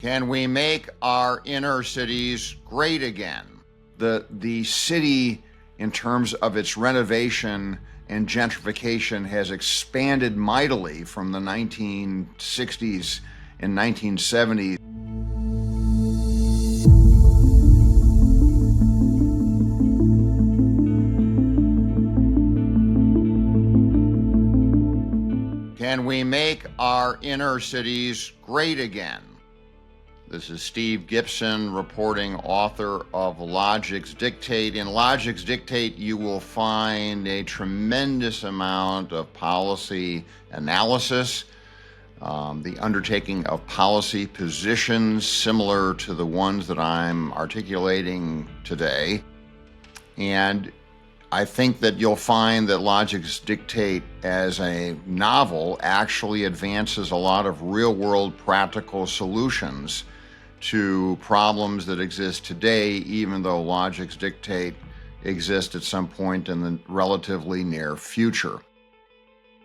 Can we make our inner cities great again? The city, in terms of its renovation and gentrification, has expanded mightily from the 1960s and 1970s. Can we make our inner cities great again? This is Steve Gibson, reporting author of Logic's Dictate. In Logic's Dictate, you will find a tremendous amount of policy analysis, the undertaking of policy positions similar to the ones that I'm articulating today. And I think that you'll find that Logic's Dictate as a novel actually advances a lot of real-world practical solutions to problems that exist today, even though Logic's Dictate exists at some point in the relatively near future.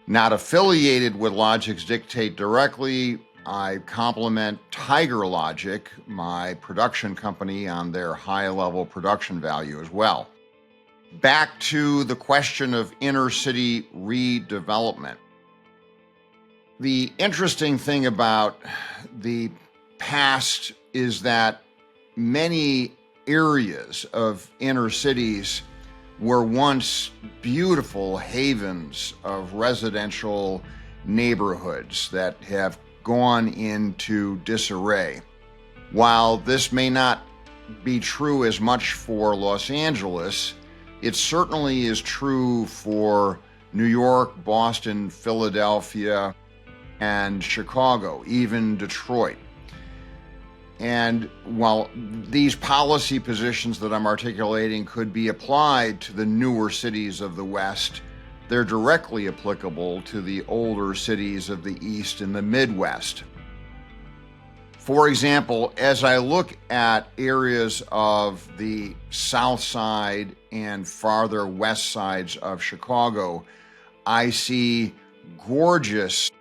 Not affiliated with Logic's Dictate directly, I compliment Tiger Logic, my production company, on their high-level production value as well. Back to the question of inner city redevelopment. The interesting thing about the past is that many areas of inner cities were once beautiful havens of residential neighborhoods that have gone into disarray. While this may not be true as much for Los Angeles, it certainly is true for New York, Boston, Philadelphia, and Chicago, even Detroit. And while these policy positions that I'm articulating could be applied to the newer cities of the West, they're directly applicable to the older cities of the East and the Midwest. For example, as I look at areas of the South Side and farther west sides of Chicago, I see gorgeous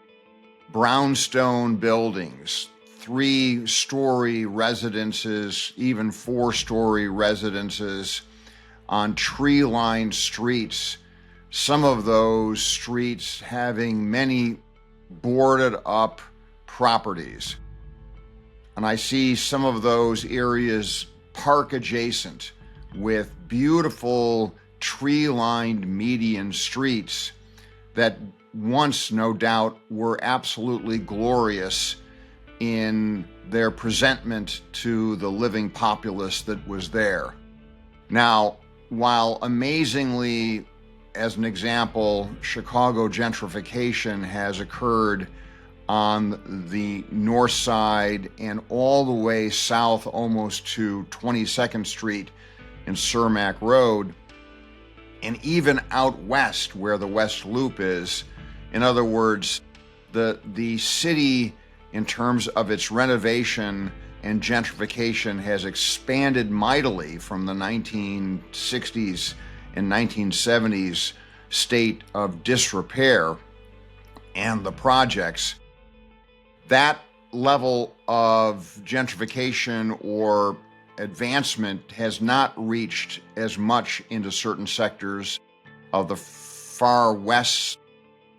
brownstone buildings, 3-story residences, even 4-story residences on tree-lined streets, some of those streets having many boarded up properties. And I see some of those areas park adjacent with beautiful tree-lined median streets that once, no doubt, were absolutely glorious in their presentment to the living populace that was there. Now, while amazingly, as an example, Chicago gentrification has occurred on the north side and all the way south almost to 22nd Street and Cermak Road, and even out west where the West Loop is. In other words, the city, in terms of its renovation and gentrification, has expanded mightily from the 1960s and 1970s state of disrepair and the projects. That level of gentrification or advancement has not reached as much into certain sectors of the far west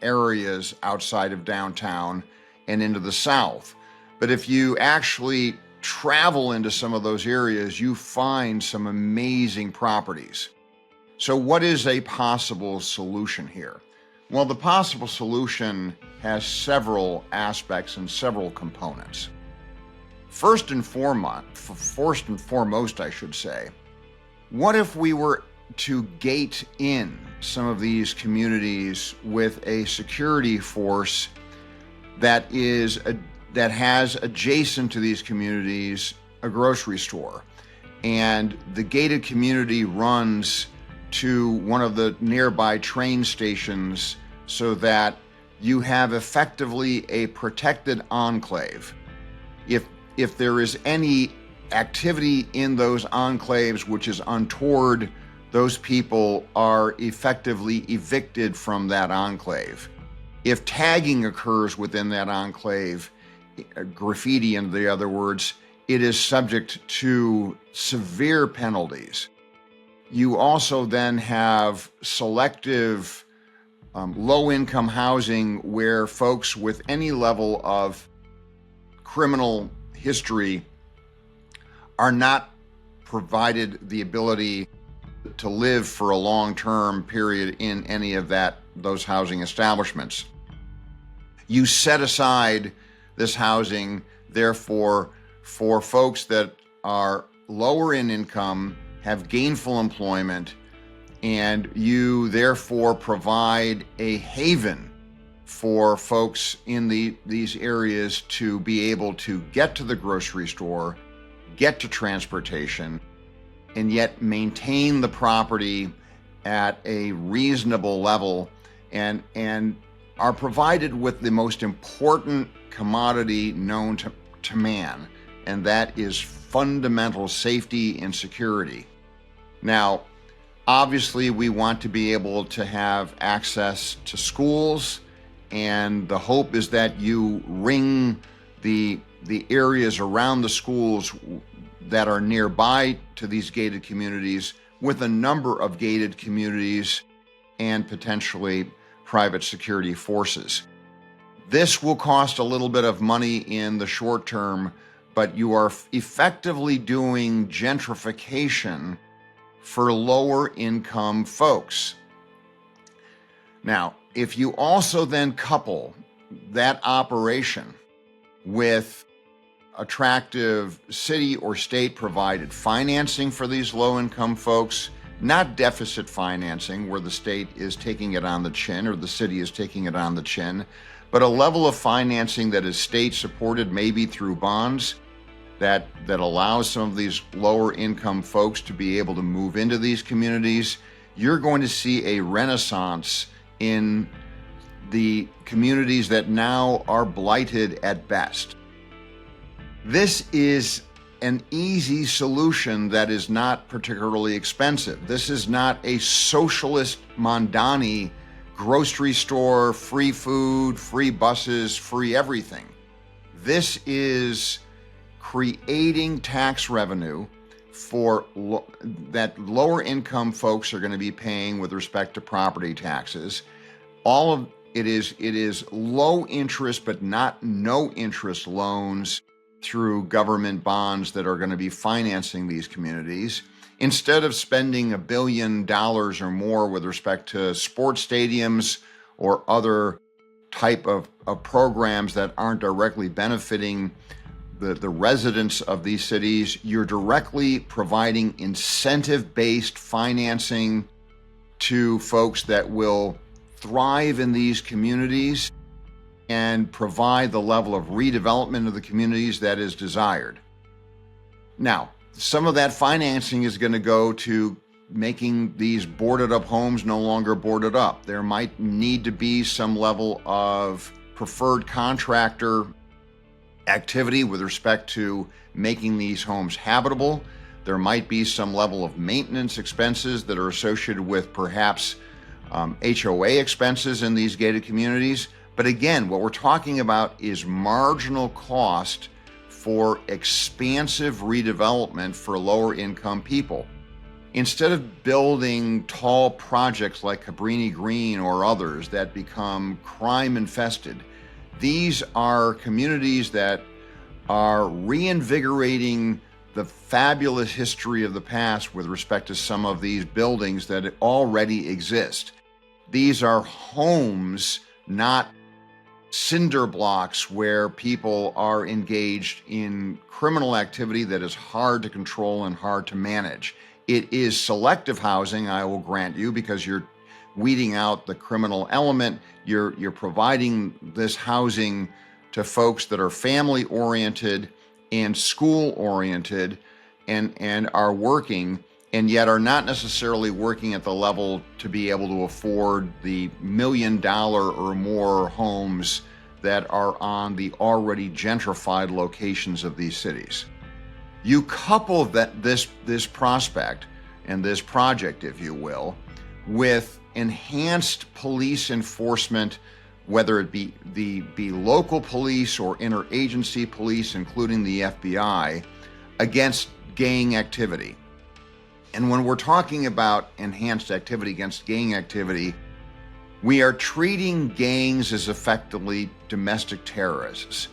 areas outside of downtown and into the south. But if you actually travel into some of those areas, you find some amazing properties. So what is a possible solution here? Well, the possible solution has several aspects and several components. First and foremost, I should say, what if we were to gate in some of these communities with a security force that has adjacent to these communities a grocery store, and the gated community runs to one of the nearby train stations so that you have effectively a protected enclave. If there is any activity in those enclaves which is untoward, those people are effectively evicted from that enclave. If tagging occurs within that enclave, graffiti, in the other words, it is subject to severe penalties. You also then have selective low-income housing where folks with any level of criminal history are not provided the ability to live for a long-term period in any of those housing establishments. You set aside this housing, therefore, for folks that are lower in income, have gainful employment, and you therefore provide a haven for folks in these areas to be able to get to the grocery store, get to transportation, and yet maintain the property at a reasonable level, and are provided with the most important commodity known to man, and that is fundamental safety and security. Now, obviously, we want to be able to have access to schools, and the hope is that you ring the areas around the schools that are nearby to these gated communities with a number of gated communities and potentially private security forces. This will cost a little bit of money in the short term, but you are effectively doing gentrification for lower income folks. Now, if you also then couple that operation with attractive city or state provided financing for these low income folks, not deficit financing where the state is taking it on the chin or the city is taking it on the chin, but a level of financing that is state supported, maybe through bonds, that allows some of these lower income folks to be able to move into these communities, you're going to see a renaissance in the communities that now are blighted at best. This is an easy solution that is not particularly expensive. This is not a socialist Mondani grocery store, free food, free buses, free everything. This is creating tax revenue for that lower income folks are going to be paying with respect to property taxes. All of it is low interest but not no interest loans through government bonds that are going to be financing these communities. Instead of spending $1 billion or more with respect to sports stadiums or other type of programs that aren't directly benefiting the residents of these cities, you're directly providing incentive-based financing to folks that will thrive in these communities and provide the level of redevelopment of the communities that is desired. Now, some of that financing is going to go to making these boarded up homes no longer boarded up. There might need to be some level of preferred contractor activity with respect to making these homes habitable. There might be some level of maintenance expenses that are associated with perhaps HOA expenses in these gated communities. But again, what we're talking about is marginal cost for expansive redevelopment for lower income people. Instead of building tall projects like Cabrini Green or others that become crime infested, these are communities that are reinvigorating the fabulous history of the past with respect to some of these buildings that already exist. These are homes, not cinder blocks where people are engaged in criminal activity that is hard to control and hard to manage. It is selective housing, I will grant you, because you're weeding out the criminal element. You're providing this housing to folks that are family oriented and school oriented and are working, and yet are not necessarily working at the level to be able to afford the $1 million or more homes that are on the already gentrified locations of these cities. You couple this prospect and this project, if you will, with enhanced police enforcement whether it be local police or interagency police, including the FBI, against gang activity. And when we're talking about enhanced activity against gang activity, we are treating gangs as effectively domestic terrorists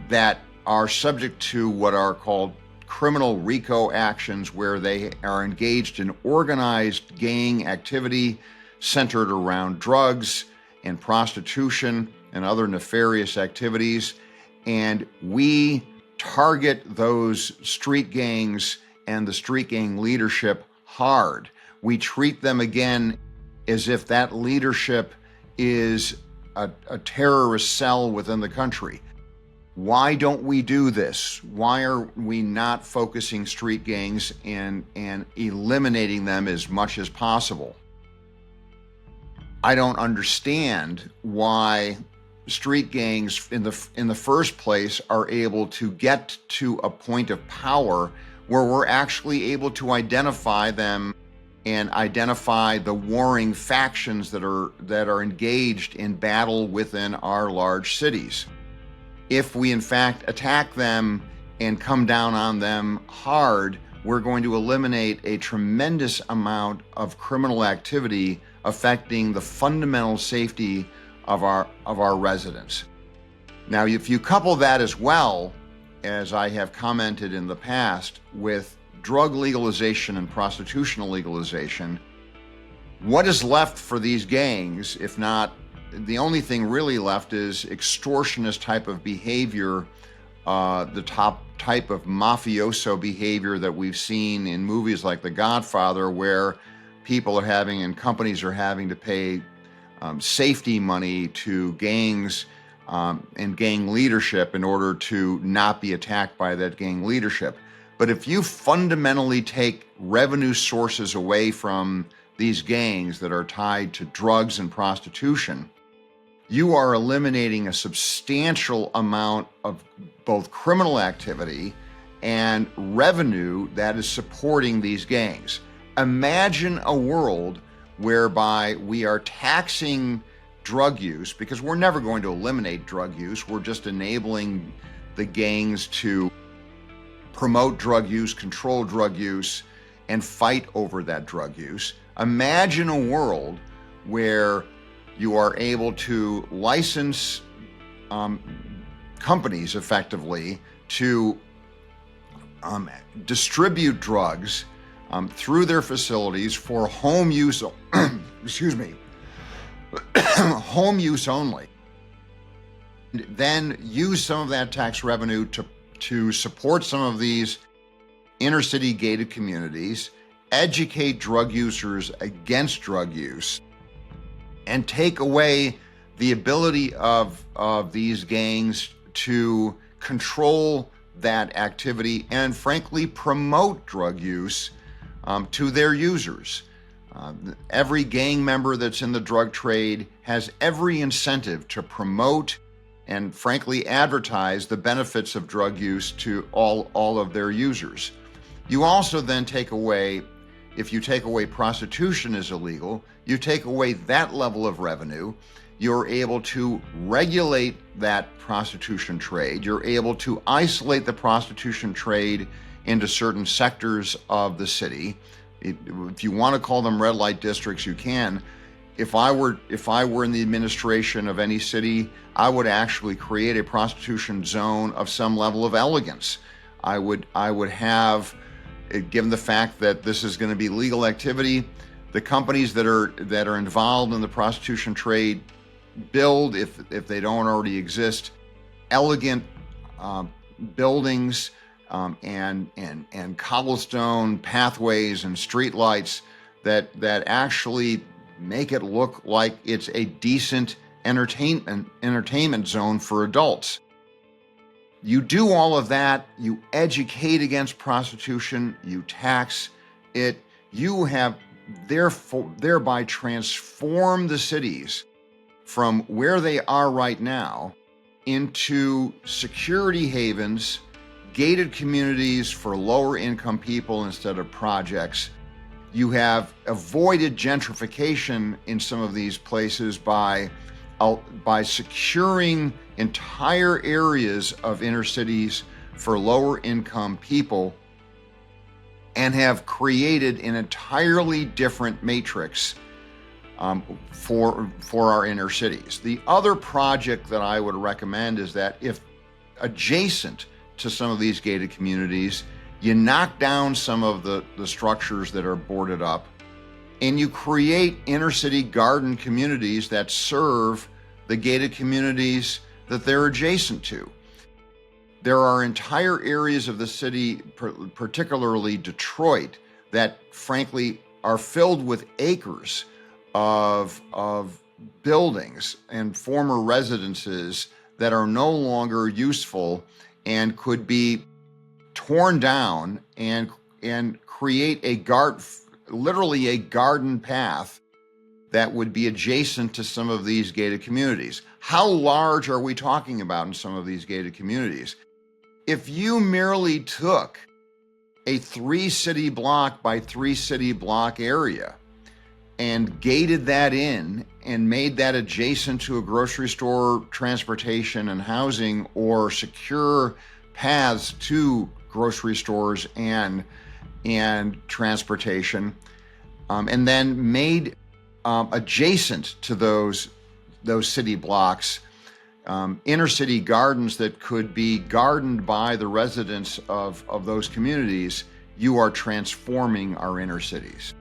that are subject to what are called criminal RICO actions, where they are engaged in organized gang activity centered around drugs and prostitution and other nefarious activities. And we target those street gangs and the street gang leadership hard. We treat them again as if that leadership is a terrorist cell within the country. Why don't we do this? Why are we not focusing street gangs and eliminating them as much as possible? I don't understand why street gangs in the first place are able to get to a point of power where we're actually able to identify them and identify the warring factions that are engaged in battle within our large cities. If we in fact attack them and come down on them hard, we're going to eliminate a tremendous amount of criminal activity affecting the fundamental safety of our residents. Now, if you couple that as well, as I have commented in the past, with drug legalization and prostitution legalization, what is left for these gangs, if not, the only thing really left is extortionist type of behavior, the top type of mafioso behavior that we've seen in movies like The Godfather, where people are having and companies are having to pay safety money to gangs and gang leadership in order to not be attacked by that gang leadership. But if you fundamentally take revenue sources away from these gangs that are tied to drugs and prostitution, you are eliminating a substantial amount of both criminal activity and revenue that is supporting these gangs. Imagine a world whereby we are taxing drug use, because we're never going to eliminate drug use. We're just enabling the gangs to promote drug use, control drug use, and fight over that drug use. Imagine a world where you are able to license companies effectively to distribute drugs through their facilities for home use, excuse me, home use only. Then use some of that tax revenue to support some of these inner city gated communities, educate drug users against drug use, and take away the ability of these gangs to control that activity and frankly promote drug use to their users. Every gang member that's in the drug trade has every incentive to promote and frankly advertise the benefits of drug use to all of their users. You also then take away, if you take away prostitution as illegal, you take away that level of revenue, you're able to regulate that prostitution trade, you're able to isolate the prostitution trade into certain sectors of the city. If you want to call them red light districts, you can. If I were in the administration of any city, I would actually create a prostitution zone of some level of elegance. I would have, given the fact that this is going to be legal activity, the companies that are involved in the prostitution trade build, if they don't already exist, elegant buildings and cobblestone pathways and street lights that actually make it look like it's a decent entertainment zone for adults. You do all of that, you educate against prostitution, you tax it, you have thereby transformed the cities from where they are right now into security havens, gated communities for lower income people instead of projects. You have avoided gentrification in some of these places by by securing entire areas of inner cities for lower income people, and have created an entirely different matrix for our inner cities. The other project that I would recommend is that if adjacent to some of these gated communities, you knock down some of the structures that are boarded up, and you create inner city garden communities that serve the gated communities that they're adjacent to. There are entire areas of the city, particularly Detroit, that frankly are filled with acres of buildings and former residences that are no longer useful and could be torn down and create literally a garden path that would be adjacent to some of these gated communities. How large are we talking about in some of these gated communities? If you merely took a 3-city block by 3-city block area and gated that in and made that adjacent to a grocery store, transportation and housing, or secure paths to grocery stores and transportation, and then made adjacent to those city blocks inner city gardens that could be gardened by the residents of those communities, you are transforming our inner cities.